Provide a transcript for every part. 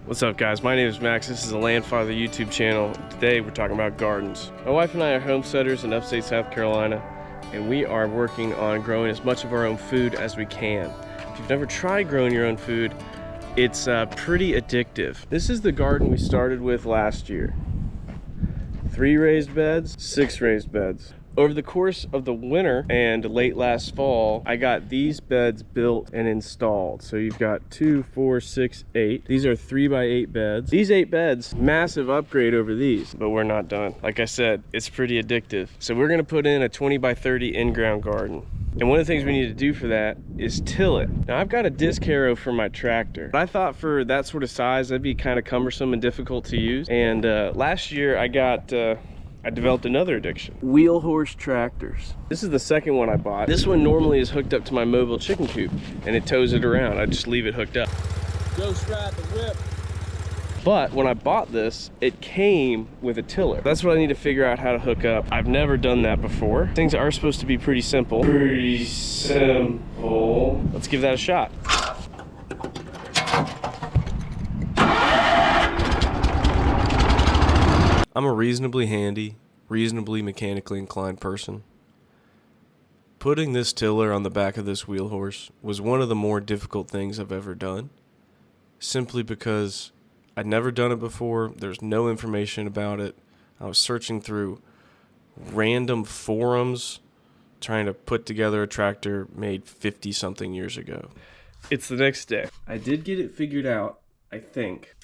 What's up, guys? My name is Max. This is the Landfather YouTube channel. Today we're talking about gardens. My wife and I are homesteaders in upstate South Carolina, and we are working on growing as much of our own food as we can. If you've never tried growing your own food, it's pretty addictive. This is the garden we started with last year. 3 raised beds, 6 raised beds. Over the course of the winter and late last fall, I got these beds built and installed. So you've got 2, 4, 6, 8. These are 3x8 beds. These 8 beds, massive upgrade over these, but we're not done. Like I said, it's pretty addictive. So we're gonna put in a 20x30 in-ground garden. And one of the things we need to do for that is till it. Now I've got a disc harrow for my tractor, but I thought for that sort of size, that'd be kind of cumbersome and difficult to use. And last year I developed another addiction. Wheel horse tractors. This is the second one I bought. This one normally is hooked up to my mobile chicken coop and it tows it around. I just leave it hooked up. Ghost Rat the whip. But when I bought this, it came with a tiller. That's what I need to figure out how to hook up. I've never done that before. Things are supposed to be pretty simple. Pretty simple. Let's give that a shot. I'm a reasonably handy, reasonably mechanically inclined person. Putting this tiller on the back of this wheel horse was one of the more difficult things I've ever done, simply because I'd never done it before. There's no information about it. I was searching through random forums trying to put together a tractor made 50-something years ago. It's the next day. I did get it figured out, I think,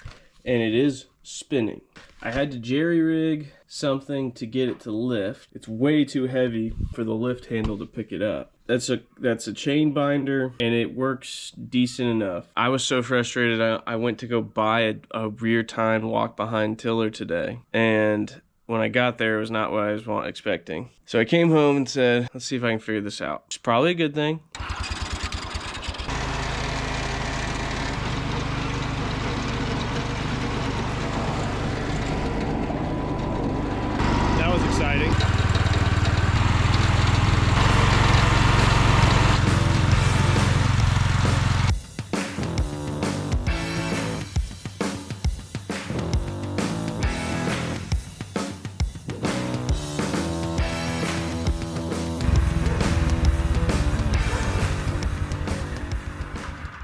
and it is spinning. I had to jerry rig something to get it to lift. It's way too heavy for the lift handle to pick it up. That's a chain binder and it works decent enough. I was so frustrated I went to go buy a rear tine walk behind tiller today, and when I got there it was not what I was expecting. So I came home and said, let's see if I can figure this out. It's probably a good thing. Exciting.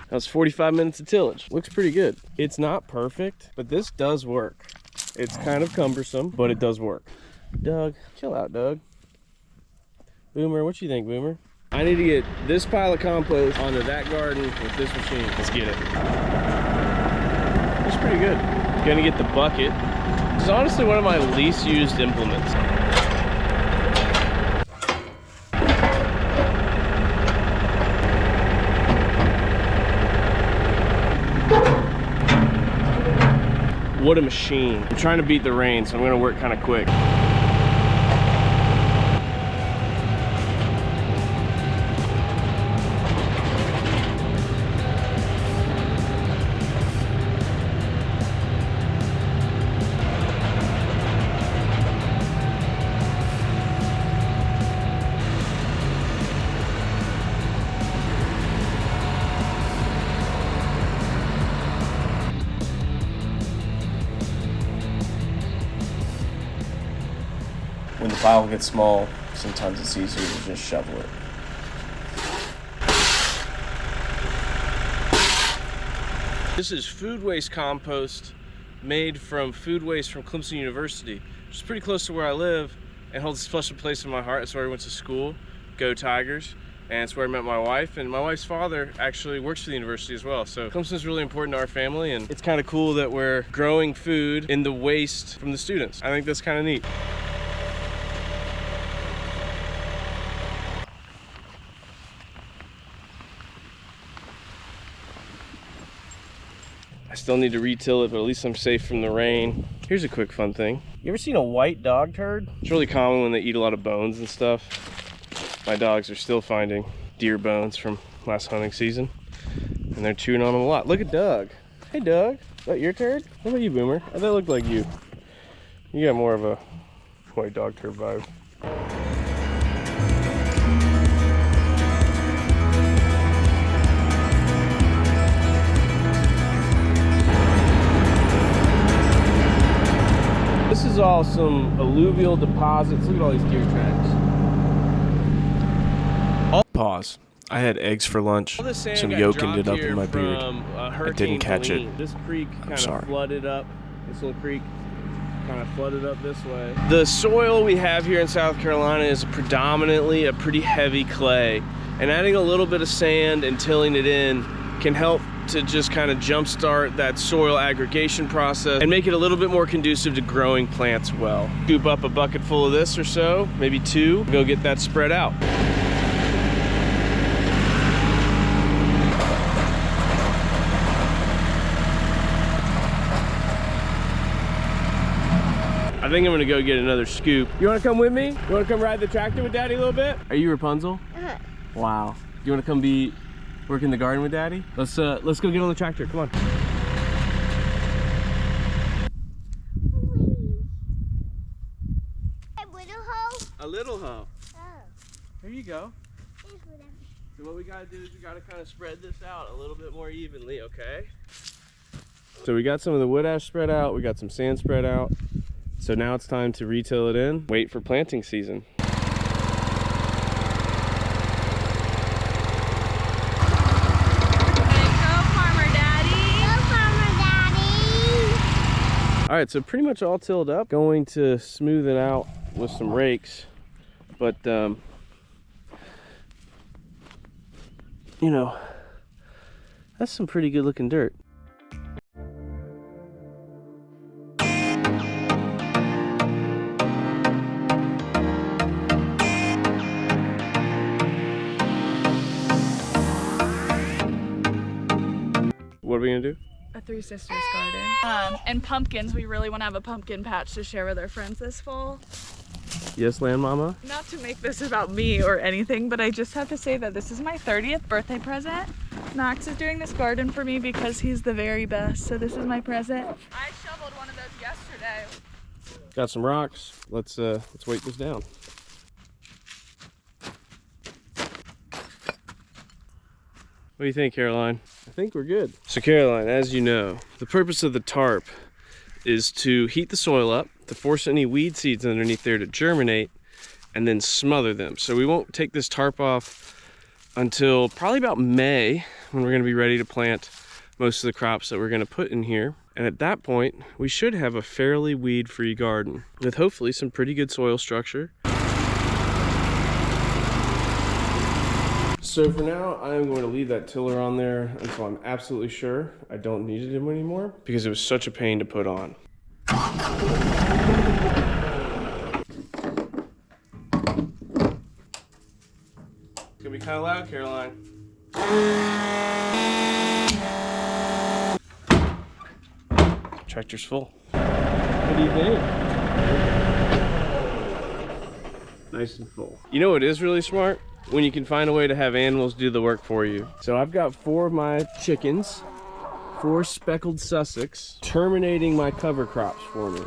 That was 45 minutes of tillage. Looks pretty good. It's not perfect, but this does work. It's kind of cumbersome, but it does work. Doug, chill out, Doug. Boomer, what you think, Boomer? I need to get this pile of compost onto that garden with this machine. Let's get it. It's pretty good. Gonna get the bucket. This is honestly one of my least used implements. What a machine. I'm trying to beat the rain, so I'm gonna work kind of quick. When the pile gets small, sometimes it's easier to just shovel it. This is food waste compost made from food waste from Clemson University, which is pretty close to where I live and holds a special place in my heart. It's where I went to school, go Tigers, and it's where I met my wife. And my wife's father actually works for the university as well. So Clemson's really important to our family, and it's kind of cool that we're growing food in the waste from the students. I think that's kind of neat. I still need to retill it, but at least I'm safe from the rain. Here's a quick fun thing. You ever seen a white dog turd? It's really common when they eat a lot of bones and stuff. My dogs are still finding deer bones from last hunting season, and they're chewing on them a lot. Look at Doug. Hey, Doug. Is that your turd? What about you, Boomer? Oh, that looked like you. You got more of a white dog turd vibe. is all some alluvial deposits. Look at all these deer tracks. Pause. I had eggs for lunch. Some yolk ended up in my beard. I didn't catch it. This creek kind of flooded up. This little creek kind of flooded up this way. The soil we have here in South Carolina is predominantly a pretty heavy clay, and adding a little bit of sand and tilling it in can help to just kind of jumpstart that soil aggregation process and make it a little bit more conducive to growing plants well. Scoop up a bucket full of this or so, maybe 2, go get that spread out. I think I'm gonna go get another scoop. You wanna come with me? You wanna come ride the tractor with Daddy a little bit? Are you Rapunzel? Wow. You wanna come work in the garden with Daddy? Let's go get on the tractor, come on. A little hoe? A little hoe. Oh. Here you go. So what we gotta do is we gotta kind of spread this out a little bit more evenly, okay? So we got some of the wood ash spread out, we got some sand spread out. So now it's time to retill it in, wait for planting season. Go, Farmer Daddy! Go, Farmer Daddy! All right, so pretty much all tilled up. Going to smooth it out with some rakes, but you know, that's some pretty good looking dirt. What are we gonna do? A Three Sisters garden. And pumpkins. We really want to have a pumpkin patch to share with our friends this fall. Yes, Land Mama? Not to make this about me or anything, but I just have to say that this is my 30th birthday present. Max is doing this garden for me because he's the very best, so this is my present. I shoveled one of those yesterday. Got some rocks. Let's weight this down. What do you think, Caroline? I think we're good. So Caroline, as you know, the purpose of the tarp is to heat the soil up, to force any weed seeds underneath there to germinate, and then smother them. So we won't take this tarp off until probably about May, when we're gonna be ready to plant most of the crops that we're gonna put in here. And at that point, we should have a fairly weed-free garden with hopefully some pretty good soil structure. So for now, I am going to leave that tiller on there until I'm absolutely sure I don't need it anymore, because it was such a pain to put on. It's gonna be kind of loud, Caroline. Tractor's full. What do you think? Nice and full. You know what is really smart? When you can find a way to have animals do the work for you. So I've got 4 of my chickens, 4 speckled Sussex, terminating my cover crops for me.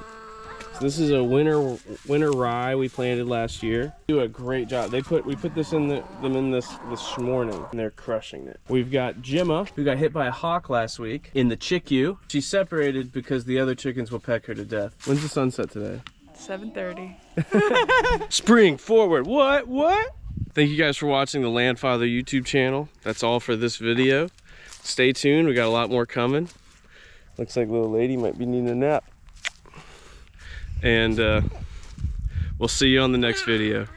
So this is a winter rye we planted last year. Do a great job. We put this in them in this morning, and they're crushing it. We've got Gemma, who got hit by a hawk last week in the chickens. She's separated because the other chickens will peck her to death. When's the sunset today? 7:30. Spring forward. What? Thank you guys for watching the Landfather YouTube channel. That's all for this video. Stay tuned, we got a lot more coming. Looks like little lady might be needing a nap. And we'll see you on the next video.